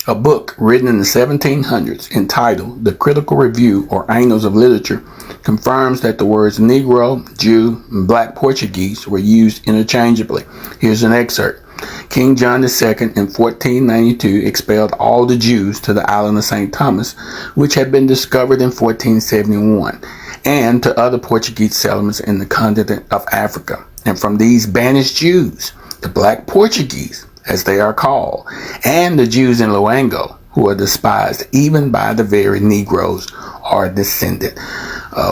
A book written in the 1700s entitled The Critical Review or Annals of Literature confirms that the words Negro, Jew, and Black Portuguese were used interchangeably. Here's an excerpt. King John II in 1492 expelled all the Jews to the island of St. Thomas, which had been discovered in 1471, and to other Portuguese settlements in the continent of Africa. And from these banished Jews, the Black Portuguese, as they are called, and the Jews in Loango, who are despised even by the very Negroes, are descended.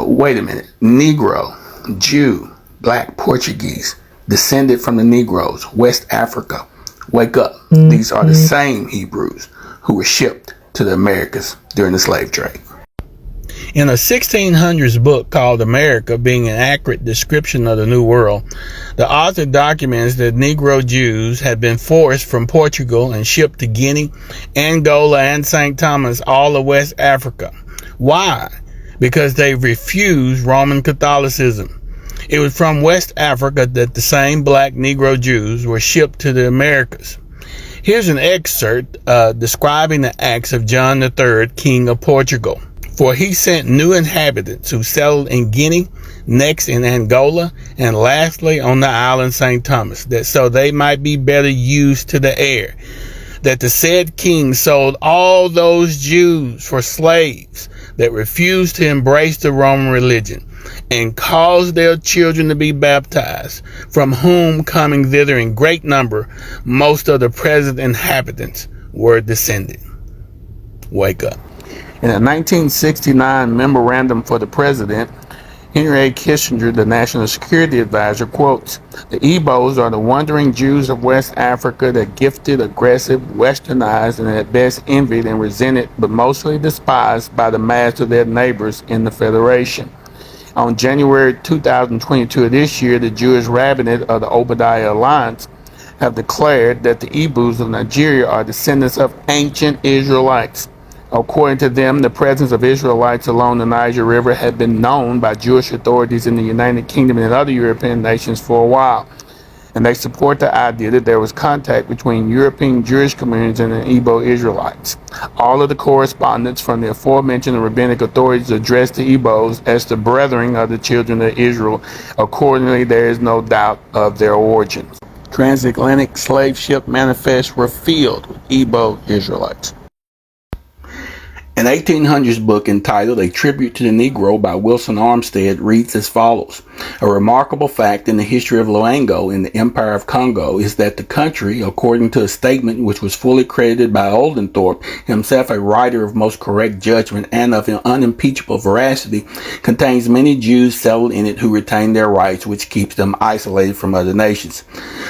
Wait a minute. Negro, Jew, Black Portuguese, descended from the Negroes, West Africa. Wake up. These are the same Hebrews who were shipped to the Americas during the slave trade. In a 1600s book called America, being an accurate description of the New World, the author documents that Negro Jews had been forced from Portugal and shipped to Guinea, Angola, and St. Thomas, all of West Africa. Why? Because they refused Roman Catholicism. It was from West Africa that the same black Negro Jews were shipped to the Americas. Here's an excerpt describing the acts of John III, King of Portugal. For he sent new inhabitants who settled in Guinea, next in Angola, and lastly on the island St. Thomas, that so they might be better used to the air. That the said king sold all those Jews for slaves that refused to embrace the Roman religion, and caused their children to be baptized, from whom coming thither in great number, most of the present inhabitants were descended. Wake up. In a 1969 memorandum for the president, Henry A. Kissinger, the National Security Advisor, quotes, "The Igbos are the wandering Jews of West Africa, that gifted, aggressive, westernized, and at best envied and resented, but mostly despised by the mass of their neighbors in the Federation." On January 2022 of this year, the Jewish rabbinate of the Obadiah Alliance have declared that the Igbos of Nigeria are descendants of ancient Israelites. According to them, the presence of Israelites along the Niger River had been known by Jewish authorities in the United Kingdom and other European nations for a while. And they support the idea that there was contact between European Jewish communities and the Igbo Israelites. All of the correspondence from the aforementioned rabbinic authorities addressed the Igbos as the brethren of the children of Israel. Accordingly, there is no doubt of their origins. Transatlantic slave ship manifests were filled with Igbo Israelites. An 1800s book entitled A Tribute to the Negro by Wilson Armstead reads as follows. A remarkable fact in the history of Loango in the Empire of Congo is that the country, according to a statement which was fully credited by Oldthorpe, himself a writer of most correct judgment and of unimpeachable veracity, contains many Jews settled in it who retain their rights, which keeps them isolated from other nations.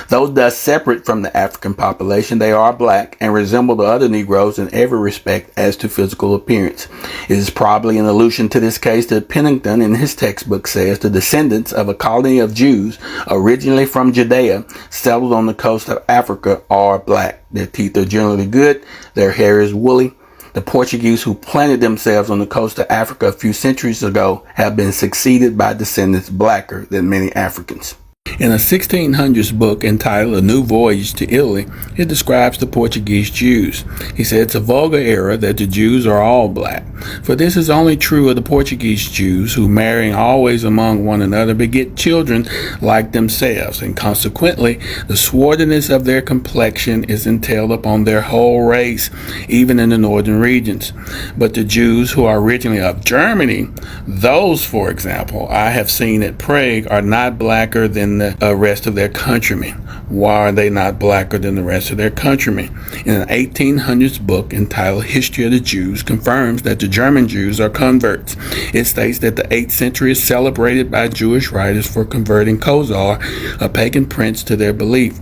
Though thus separate from the African population, they are black and resemble the other Negroes in every respect as to physical appearance. It is probably an allusion to this case that Pennington in his textbook says the descendants of a colony of Jews originally from Judea settled on the coast of Africa are black. Their teeth are generally good. Their hair is woolly. The Portuguese who planted themselves on the coast of Africa a few centuries ago have been succeeded by descendants blacker than many Africans. In a 1600s book entitled A New Voyage to Italy, it describes the Portuguese Jews. He said it's a vulgar error that the Jews are all black, for this is only true of the Portuguese Jews, who marrying always among one another beget children like themselves, and consequently the swarthiness of their complexion is entailed upon their whole race, even in the northern regions. But the Jews who are originally of Germany, those, for example, I have seen at Prague, are not blacker than the rest of their countrymen. Why are they not blacker than the rest of their countrymen? In an 1800s book entitled History of the Jews confirms that the German Jews are converts. It states that the 8th century is celebrated by Jewish writers for converting Khosar, a pagan prince, to their belief.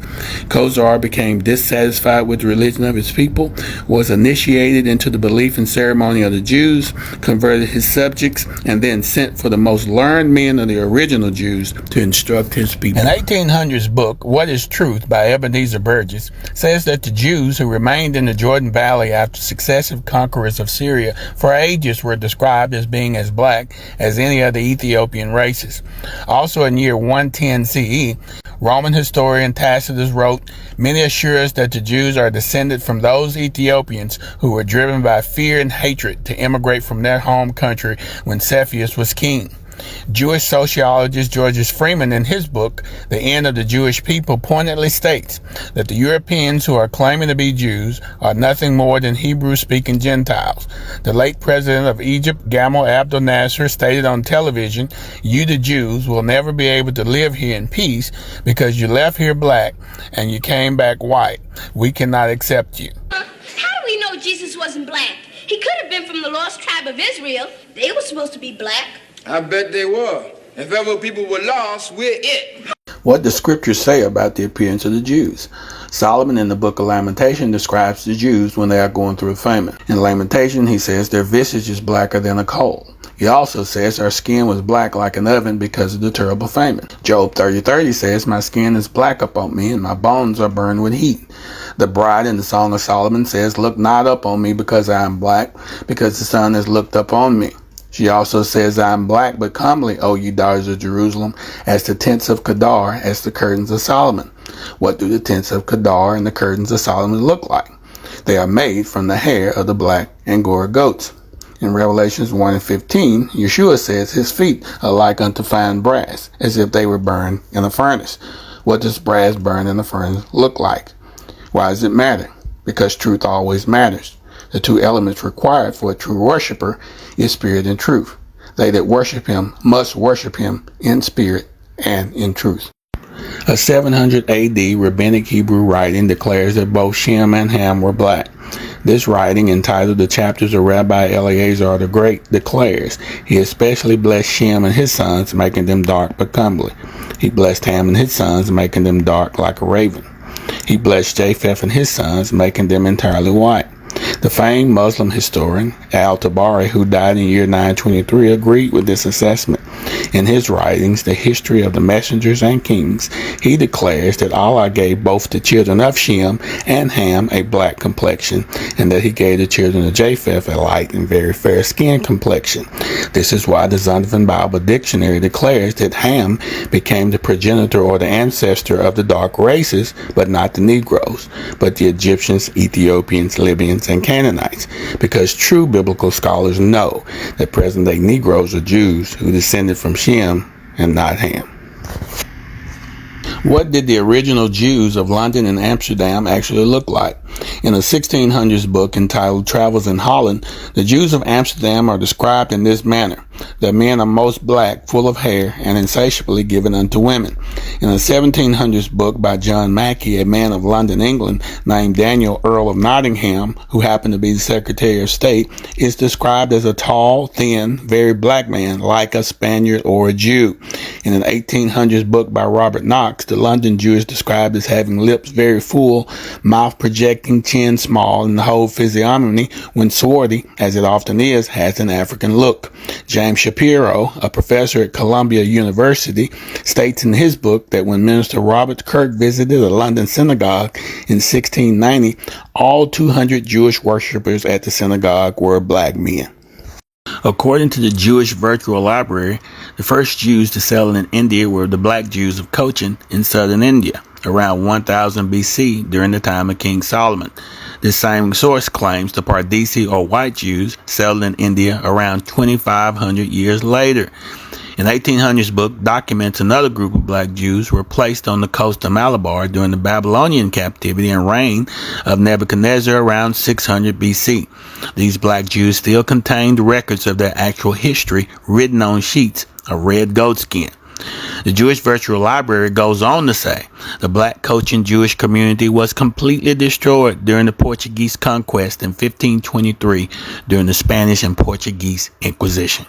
Khosar became dissatisfied with the religion of his people, was initiated into the belief and ceremony of the Jews, converted his subjects, and then sent for the most learned men of the original Jews to instruct his people. people. An 1800s book, What is Truth, by Ebenezer Burgess, says that the Jews who remained in the Jordan Valley after successive conquerors of Syria for ages were described as being as black as any of the Ethiopian races. Also in year 110 CE, Roman historian Tacitus wrote, "Many assure us that the Jews are descended from those Ethiopians who were driven by fear and hatred to immigrate from their home country when Cepheus was king." Jewish sociologist George Freeman, in his book, The End of the Jewish People, pointedly states that the Europeans who are claiming to be Jews are nothing more than Hebrew-speaking Gentiles. The late president of Egypt, Gamal Abdel Nasser, stated on television, "You, the Jews, will never be able to live here in peace because you left here black and you came back white. We cannot accept you." How do we know Jesus wasn't black? He could have been from the lost tribe of Israel. They were supposed to be black. I bet they were. If ever people were lost, we're it. What the scriptures say about the appearance of the Jews. Solomon in the book of Lamentation describes the Jews when they are going through a famine. In Lamentation, he says their visage is blacker than a coal. He also says our skin was black like an oven because of the terrible famine. Job 30:30 says, "My skin is black upon me, and my bones are burned with heat." The bride in the Song of Solomon says, "Look not up on me because I am black, because the sun has looked up on me." She also says, "I am black but comely, O you daughters of Jerusalem, as the tents of Kedar, as the curtains of Solomon." What do the tents of Kedar and the curtains of Solomon look like? They are made from the hair of the black Angora goats. In Revelations 1:15, Yeshua says his feet are like unto fine brass, as if they were burned in a furnace. What does brass burned in a furnace look like? Why does it matter? Because truth always matters. The two elements required for a true worshiper is spirit and truth. They that worship him must worship him in spirit and in truth. A 700 AD rabbinic Hebrew writing declares that both Shem and Ham were black. This writing, entitled The Chapters of Rabbi Eleazar the Great, declares he especially blessed Shem and his sons, making them dark but comely. He blessed Ham and his sons, making them dark like a raven. He blessed Japheth and his sons, making them entirely white. The famed Muslim historian Al-Tabari, who died in year 923, agreed with this assessment. In his writings, The History of the Messengers and Kings, he declares that Allah gave both the children of Shem and Ham a black complexion, and that he gave the children of Japheth a light and very fair skin complexion. This is why the Zondervan Bible Dictionary declares that Ham became the progenitor or the ancestor of the dark races, but not the Negros, but the Egyptians, Ethiopians, Libyans, and Canaanites, because true biblical scholars know that present-day Negroes are Jews who descended from Shem and not Ham. What did the original Jews of London and Amsterdam actually look like? In a 1600s book entitled Travels in Holland, the Jews of Amsterdam are described in this manner. Their men are most black, full of hair, and insatiably given unto women. In a 1700s book by John Mackey, a man of London, England, named Daniel, Earl of Nottingham, who happened to be the Secretary of State, is described as a tall, thin, very black man, like a Spaniard or a Jew. In an 1800s book by Robert Knox, the London Jew is described as having lips very full, mouth projecting, chin small, and the whole physiognomy, when swarthy, as it often is, has an African look. James Shapiro, a professor at Columbia University, states in his book that when Minister Robert Kirk visited a London synagogue in 1690, all 200 Jewish worshippers at the synagogue were black men. According to the Jewish Virtual Library, the first Jews to settle in India were the black Jews of Cochin in southern India, around 1000 BC during the time of King Solomon. This same source claims the Pardesi or white Jews settled in India around 2500 years later. An 1800s book documents another group of black Jews were placed on the coast of Malabar during the Babylonian captivity and reign of Nebuchadnezzar around 600 BC. These black Jews still contained records of their actual history written on sheets of red goatskin. The Jewish Virtual Library goes on to say the black Cochin Jewish community was completely destroyed during the Portuguese conquest in 1523 during the Spanish and Portuguese Inquisition.